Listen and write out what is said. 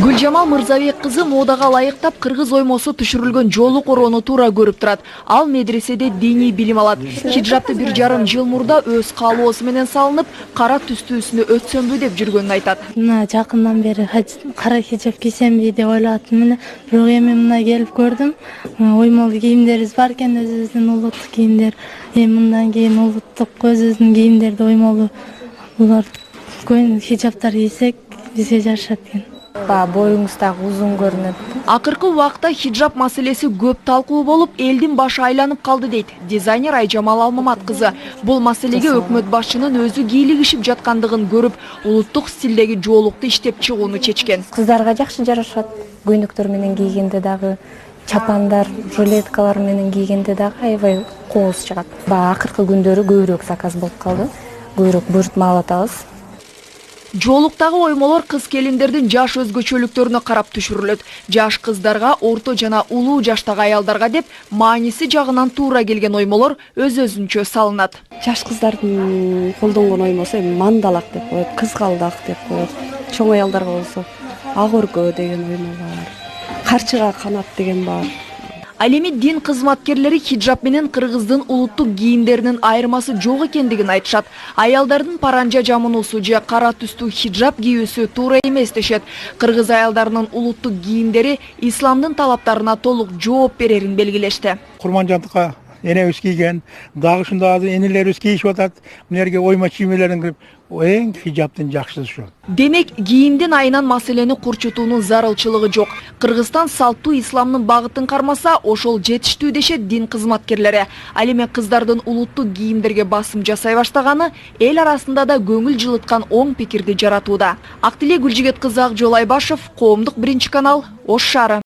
Гүлжамал Мырзабек кызы модага лайыктап кыргыз оймосу түшүрүлгөн жолу короону туура көрүп турат. Ал медреседе диний билим алат. Хиджабты 1,5 жыл мурда өз каалоосу менен салынып, кара түстүүсүнө өтсөмбү деп жүргөнүн айтат. Мына жакындан бери кара хиджаб кийсемби деп ойлоптум эле. Бирок эми мына келип көрдүм. Оймолуу кийимдерибиз бар экен, өзүбүздүн улуттук кийимдер. Мындан кийин улуттук өзүбүздүн кийимдерди оймолуу булар хиджабтар кийсек бизге жашат экен. Боюңуз дагы узун көрүнөт. Акыркы убакта хиджаб маселеси көп талкуу болуп, элдин башы айланып калды дейт дизайнер Айжамал Алмамат кызы. Бул маселеге өкмөт башчынын өзү кийлигишип жаткандыгын көрүп, улуттук стилдеги жоолукту иштеп чыгууну чечкен. Кыздарга жакшы жарашат. Көйнөктөр менен кийгенде дагы, чапандар, жилеткалар менен кийгенде дагы аябай кооз чыгат. Акыркы күндөрү көбүрөөк заказ болуп калды. Көбүрөөк буйрутма алып атабыз. Жоолуктагы оймолор кыз келиндердин жаш өзгөчөлүктөрүнө карап түшүрүлөт. Жаш кыздарга, орто жана улуу жаштагы аялдарга деп мааниси жагынан туура келген оймолор өз-өзүнчө салынат. Жаш кыздардын колдонгон оймосу мандалак деп коет, кызгалдак деп коет. Чоң аялдарга болсо ак өркө деген оймо бар. Карчыга канат деген бар. Ал эми дин кызматкерлери хиджаб менен кыргыздын улуттук кийимдеринин айырмасы жок экендигин айтышат. Аялдардын паранжа жамынуусу же кара түстүү хиджаб кийүүсү туура эмес дешет. Кыргыз аялдарынын улуттук кийимдери исламдын талаптарына толук жооп берерин белгилешти. Курманжандыкка энебиз кийген, дагы ушундай азыр энелерибиз кийишип атат. Мынерге ойма чиймелерин кирип, эң хиджабтын жакшысы ушул. Демек, кийимдин айынан маселени курчутуунун зарылчылыгы жок. Кыргызстан салттуу исламдын багытын кармаса, ошол жетиштүү дешет дин кызматкерлери. Ал эми кыздардын улуттук кийимдерге басым жасай баштаганы эл арасында да көңүл жылыткан оң пикирди жаратууда. Актиле Гүлжигет кызы Акжол Айбашев, Коомдук 1 канал, Ош шаары.